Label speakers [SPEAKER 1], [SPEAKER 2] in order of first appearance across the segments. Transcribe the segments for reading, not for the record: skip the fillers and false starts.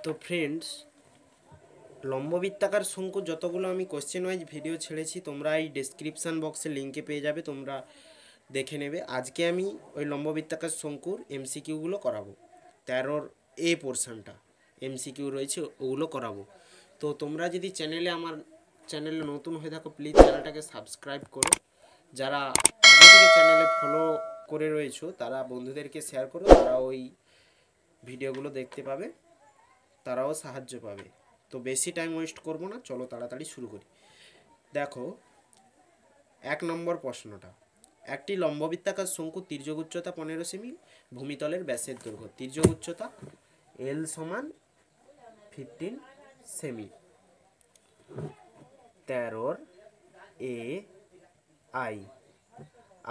[SPEAKER 1] তো ফ্রেন্ডস, লম্ববৃত্তাকার শঙ্কু যতগুলো আমি কোশ্চেন ওয়াইজ ভিডিও ছেড়েছি তোমরা এই ডেসক্রিপশান বক্সে লিঙ্কে পেয়ে যাবে, তোমরা দেখে নেবে। আজকে আমি ওই লম্ববৃত্তাকার শঙ্কুর এমসিকিউগুলো করাবো। 13-র এ পোর্শনটা এমসিকিউ রয়েছে, ওগুলো করাবো। তো তোমরা যদি আমার চ্যানেলে নতুন হয়ে থাকো, প্লিজ চ্যানেলটাকে সাবস্ক্রাইব করো। যারা আগে থেকে চ্যানেলে ফলো করে রয়েছো তারা বন্ধুদেরকে শেয়ার করো, তারা ওই ভিডিওগুলো দেখতে পাবে, তারাও সাহায্য পাবে। তো বেশি টাইম ওয়েস্ট করবো না, চলো তাড়াতাড়ি শুরু করি। দেখো 1 নম্বর প্রশ্নটা, একটি লম্ববৃত্তাকার শঙ্কু তির্যক উচ্চতা 15 সেমি, ভূমিতলের ব্যাসের দৈর্ঘ্য তির্যক উচ্চতা এল সমান 15 সেমি। 13-র A I.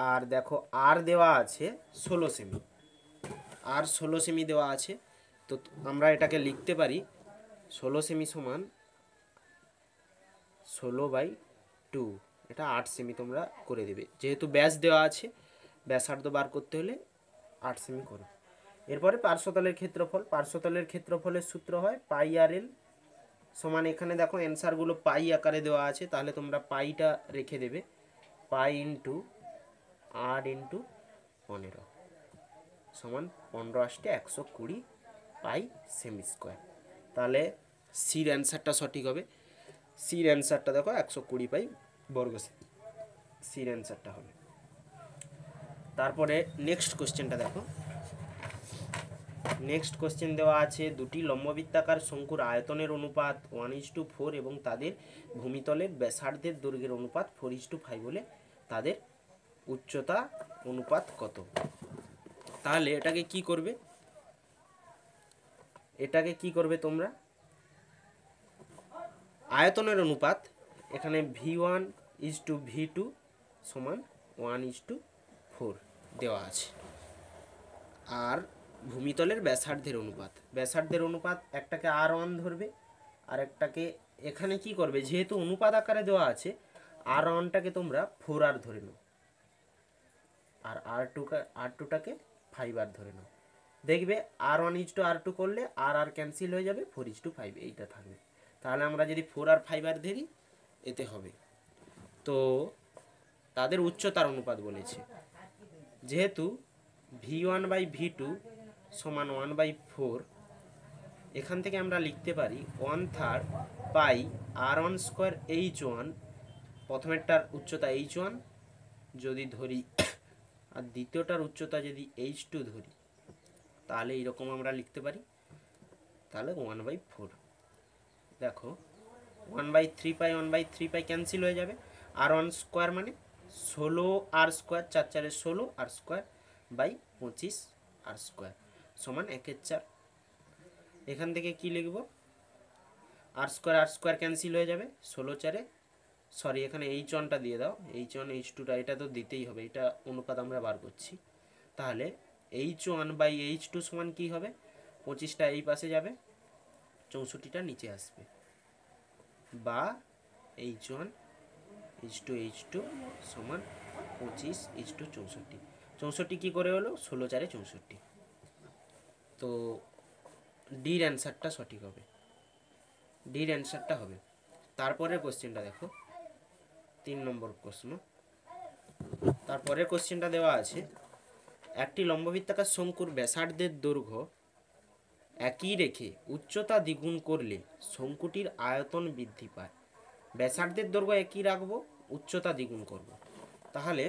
[SPEAKER 1] আর দেখো আর দেওয়া আছে 16 সেমি, আর 16 সেমি দেওয়া আছে। তো আমরা এটাকে লিখতে পারি 16 সেমি সমান 16/2, এটা 8 সেমি তোমরা করে দেবে, যেহেতু ব্যাস দেওয়া আছে ব্যাসার্ধ বার করতে হলে 8 সেমি করো। এরপরে পার্শ্বতলের ক্ষেত্রফল, পার্শ্বতলের ক্ষেত্রফলের সূত্র হয় পাই আর এল সমান, এখানে দেখো অ্যান্সারগুলো পাই আকারে দেওয়া আছে, তাহলে তোমরা পাইটা রেখে দেবে, পাই ইন্টু 8 × 15 সমান 15 × 120 পাই সেমি স্কোয়ার। তাহলে সির অ্যান্সারটা সঠিক হবে। সির অ্যান্সারটা দেখো 120 পাই বর্গ সেমি, সির অ্যান্সারটা হবে। তারপরে নেক্সট কোশ্চেনটা দেখো। নেক্সট কোশ্চেন দেওয়া আছে দুটি লম্ববৃত্তাকার শঙ্কুর আয়তনের অনুপাত 1:4 এবং তাদের ভূমিতলের ব্যাসার্ধের দৈর্ঘ্যের অনুপাত 4:5 হলে তাদের উচ্চতা অনুপাত কত। তাহলে এটাকে কি করবে, তোমরা আয়তনের অনুপাত, এখানে V1:V2 সমান 1:4 দেওয়া আছে। আর ভূমিতলের ব্যাসার্ধের অনুপাত একটাকে R1 ধরবে, আর একটাকে এখানে কি করবে, যেহেতু অনুপাত আকারে দেওয়া আছে R1টাকে তোমরা 4R ধরে নাও, আর R2টাকে 5R ধরে নাও। দেখবে R1:R2 করলে আর ক্যান্সেল হয়ে যাবে, 4:5 এইটা থাকবে। তাহলে আমরা যদি 4R 5R ধরি এতে হবে। তো তাদের উচ্চতার অনুপাত বলেছে, যেহেতু V1/V2 সমান 1/4, এখান থেকে আমরা লিখতে পারি 1/3 পাই R1² H1, প্রথমেরটার উচ্চতা H1 যদি ধরি আর দ্বিতীয়টার উচ্চতা যদি H2 ধরি, তাহলে এইরকম আমরা লিখতে পারি, তাহলে 1/4। দেখো 1/3 পাই 1/3 পাই ক্যান্সেল হয়ে যাবে, R1² মানে 16R², 4 4 16 R² বাই 25R² সমান 1/4। এখান থেকে কি লিখব, R² ক্যান্সেল হয়ে যাবে, 16 4, সরি এখানে H1টা দিয়ে দাও, H1 H2টা এটা তো দিতেই হবে, এটা অনুপাত আমরা বার করছি। তাহলে H1/H2 সমান কি হবে, 25টা এই পাশে যাবে, 64টা নিচে আসবে, বা H1:H2 সমান 25:64। 64 কী করে হলো, 16 4 64। তো ডির অ্যান্সারটা সঠিক হবে, ডির অ্যান্সারটা হবে। তারপরের কোশ্চেনটা দেখো, 3 নম্বর প্রশ্ন। তারপরের কোশ্চেনটা দেওয়া আছে একটি লম্ববৃত্তাকার শঙ্কুর ব্যাসার্ধের দৈর্ঘ্য একই রেখে উচ্চতা দ্বিগুণ করলে শঙ্কুটির আয়তন বৃদ্ধি পায়। ব্যাসার্ধের দৈর্ঘ্য একই রাখবো, উচ্চতা দ্বিগুণ করব। তাহলে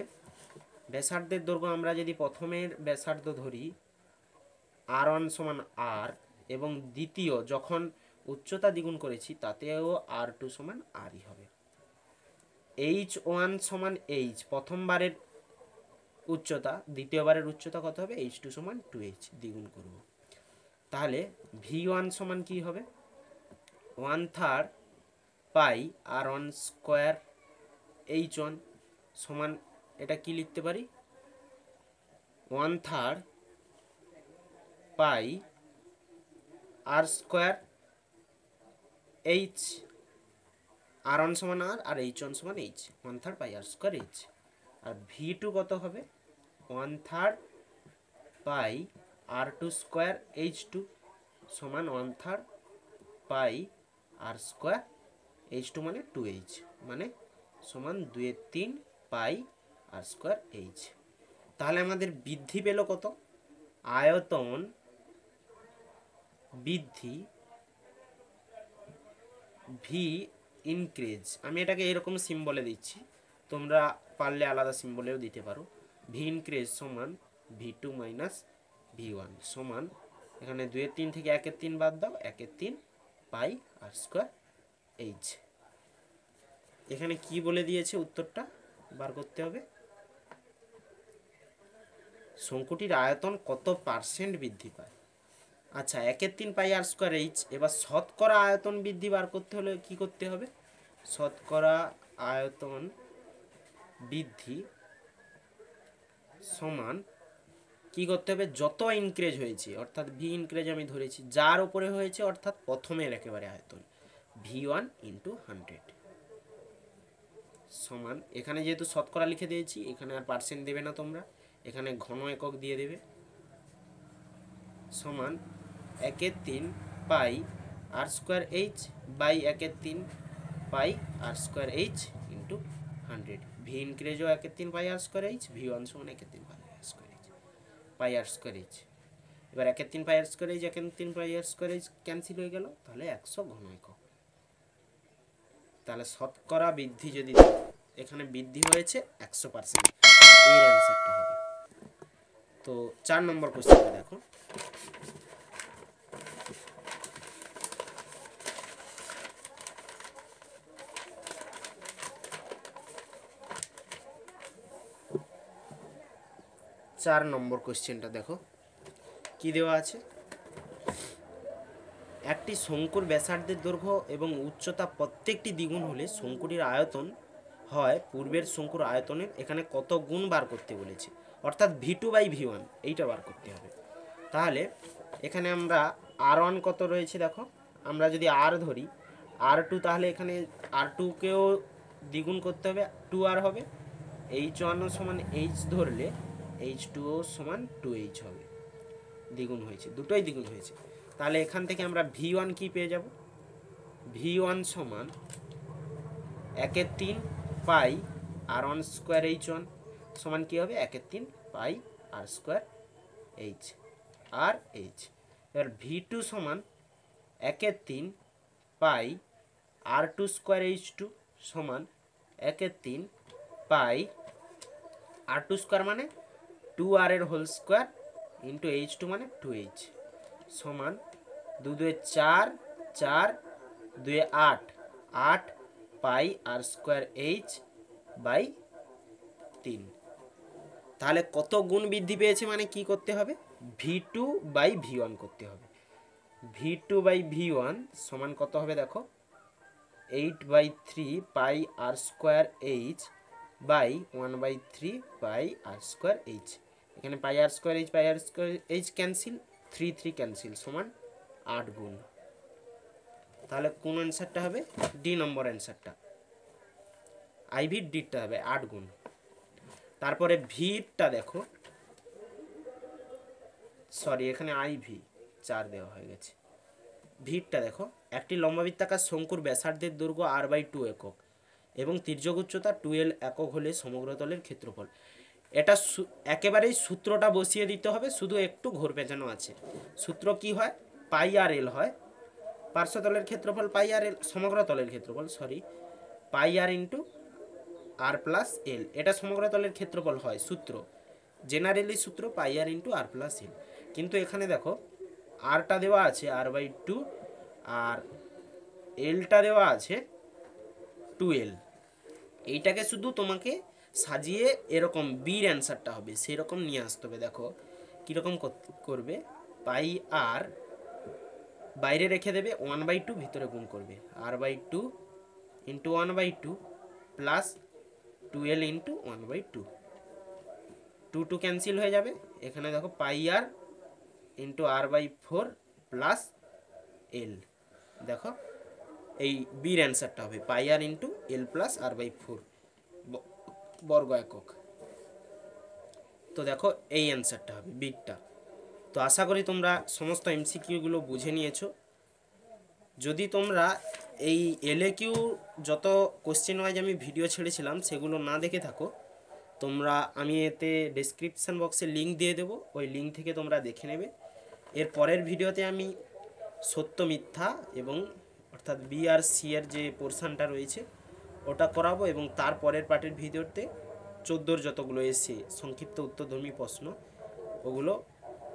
[SPEAKER 1] ব্যাসার্ধের দৈর্ঘ্য আমরা যদি প্রথমের ব্যাসার্ধ ধরি R1 সমান R, এবং দ্বিতীয় যখন উচ্চতা দ্বিগুণ করেছি তাতেও R2 সমান Rই হবে। H1 সমান H, প্রথমবারের উচ্চতা, দ্বিতীয়বারের উচ্চতা কত হবে, H2 সমান 2H দ্বিগুণ করব। তাহলে V1 সমান কি হবে, 1/3 পাই R1² H1 সমান, এটা কি লিখতে পারি, 1/3 পাই R² H, R1 সমান R আর H1 সমান H, 1/3 পাই R² H। আর V2 কত হবে, 1/3 পাই R2² H2 সমান 1/3 পাই আর স্কোয়ার H2 মানে 2H মানে সমান 2/3 পাই আর স্কোয়ার H। তাহলে আমাদের বৃদ্ধি পেল কত? আয়তন বৃদ্ধি ভি ইনক্রিজ, আমি এটাকে এরকম সিম্বলে দিচ্ছি, তোমরা পারলে আলাদা সিম্বলেও দিতে পারো। ভি ইনক্রিজ সমান V2 মাইনাস V1 সমান, এখানে 2/3 থেকে 1/3 বাদ দাও, 1/3 পাই আর স্কোয়ার H। এখানে কি বলে দিয়েছে উত্তরটা বার করতে হবে, শঙ্কুটির আয়তন কত পার্সেন্ট বৃদ্ধি পায়। আচ্ছা, 1/3 পাই আর স্কোয়ার H। এবার শতকরা আয়তন বৃদ্ধি বার করতে হলে কি করতে হবে, শতকরা আয়তন বৃদ্ধি সমান কি করতে হবে, যত ইনক্রিজ হয়েছে অর্থাৎ ভি ইনক্রিজ আমি ধরেছি যার উপরে হয়েছে অর্থাৎ প্রথমের একেবারে আয়তন V1 × 100 সমান, এখানে যেহেতু শতকরা লিখে দিয়েছি এখানে আর পার্সেন্ট দেবে না তোমরা, এখানে ঘন একক দিয়ে দেবে, সমান 1/3 pi R square H by 1/3 pi R square H × 100। V ইনক্রিজও 1/3 পাই আর স্কোয়ার H, V1 সমান 1/3 পাই আর স্কোয়ার H পাই আর স্কোয়ার H। এবার 1/3 পাই আর স্কোয়ার H 1/3 পাই আর স্কোয়ার H ক্যান্সেল হয়ে গেল, তাহলে 100 ঘন একক। তাহলে শতকরা বৃদ্ধি যদি এখানে বৃদ্ধি হয়েছে 100%, এর অ্যান্সারটা হবে। তো 4 নম্বর কোশ্চেনটা দেখো, কোশ্চেনটা দেখো কি দেওয়া আছে, একটি শঙ্কুর ব্যাসার্ধের দৈর্ঘ্য এবং উচ্চতা প্রত্যেকটি দ্বিগুণ হলে শঙ্কুটির আয়তন হয় পূর্বের শঙ্কুর আয়তনের এখানে কত গুণ বার করতে বলেছে, অর্থাৎ V2 বাই V1 এইটা বার করতে হবে। তাহলে এখানে আমরা R1 কত রয়েছে দেখো, আমরা যদি R ধরি R2, তাহলে এখানে R2কেও দ্বিগুণ করতে হবে, 2R হবে, H1 সমান H ধরলে H2O সমান 2H হবে, দ্বিগুণ হয়েছে, দুটোই দ্বিগুণ হয়েছে। তাহলে এখান থেকে আমরা V1 কি পেয়ে যাব, V1 সমান 1/3 পাই R1 স্কোয়ার H1 সমান কি হবে 1/3 পাই আর স্কোয়ার H আর H। এবার V2 সমান 1/3 পাই R2 স্কোয়ার H2 সমান 1/3 পাই R2 স্কোয়ার মানে 2R এর হোল স্কোয়ার ইন্টু H2 মানে 2H সমান 2 2 4 4 2 8 8 pi R square H by 3। তাহলে কত গুণ বৃদ্ধি পেয়েছে মানে কি করতে হবে, V2 বাই V1 করতে হবে। V2 বাই V1 সমান কত হবে দেখো, 8/3 pi R square H by 1/3 pi R square H। এখানে পাই আর স্কোয়ার H পাই আর স্কোয়ার H ক্যান্সেল, 3 3 ক্যান্সেল সমান 8 গুণ। তাহলে কোন অ্যান্সারটা হবে, ডি নম্বর অ্যান্সারটা, আইভি ডিটা হবে 8 গুণ। তারপরে ভিটা দেখো, সরি এখানে আইভি 4 দেওয়া হয়ে গেছে, ভিটা দেখো, একটি লম্ববৃত্তাকার শঙ্কুর ব্যাসার্ধের দৈর্ঘ্য R/2 একক এবং তির্যক উচ্চতা 2L একক হলে সমগ্র তলের ক্ষেত্রফল। এটা একেবারেই সূত্রটা বসিয়ে দিতে হবে, শুধু একটু ঘোর পেঁচানো আছে। সূত্র কি হয়, পাই আর এল হয়, পার্শ্বতলের ক্ষেত্রফল পাই আর এল, সমগ্র তলের ক্ষেত্রফল সরি পাই আর ইন্টু আর প্লাস এল, এটা সমগ্র তলের ক্ষেত্রফল হয় সূত্র, জেনারেলি সূত্র পাই আর ইন্টু আর প্লাস এল। কিন্তু এখানে দেখো আরটা দেওয়া আছে R/2 আর এলটা দেওয়া আছে 2L, এইটাকে শুধু তোমাকে সাজিয়ে এরকম বির অ্যান্সারটা হবে সেরকম নিয়ে আসতে হবে। দেখো কীরকম করবে, পাই আর বাইরে রেখে দেবে, 1/2 ভিতরে গুণ করবে, R/2 into 1/2 plus 2L into 1/2, 2 2 cancel হয়ে যাবে। এখানে দেখো পাই আর ইন্টু R/4 প্লাস এল, দেখো এই বির অ্যান্সারটা হবে পাই আর ইন্টু এল প্লাস R/4 বর্গ একক। তো দেখো এই অ্যান্সারটা হবে বিটটা। তো আশা করি তোমরা সমস্ত এমসিকিউগুলো বুঝে নিয়েছো। যদি তোমরা এই এলএকিউ যত কোশ্চেন ওয়াইজ আমি ভিডিও ছেড়েছিলাম সেগুলো না দেখে থাকো, তোমরা আমি এতে ডেসক্রিপশান বক্সে লিঙ্ক দিয়ে দেবো, ওই লিঙ্ক থেকে তোমরা দেখে নেবে। এর পরের ভিডিওতে আমি সত্য মিথ্যা এবং অর্থাৎ বি আর সি এর যে পোর্শনটা রয়েছে ওটা করাবো, এবং তার পরের পার্টের ভিডিওতে 14 যতগুলো এসে সংক্ষিপ্ত উত্তরধর্মী প্রশ্ন ওগুলো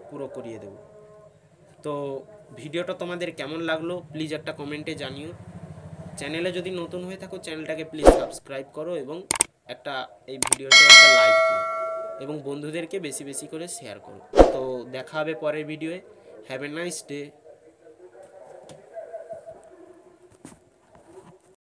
[SPEAKER 1] পুরো করিয়ে দেব। তো ভিডিওটা তোমাদের কেমন লাগলো প্লিজ একটা কমেন্টে জানিও। চ্যানেলে যদি নতুন হয়ে থাকো চ্যানেলটাকে প্লিজ সাবস্ক্রাইব করো এবং একটা এই ভিডিওতে একটা লাইক দিও এবং বন্ধুদেরকে বেশি বেশি করে শেয়ার করো। তো দেখা হবে পরের ভিডিওয়ে। Have a nice day.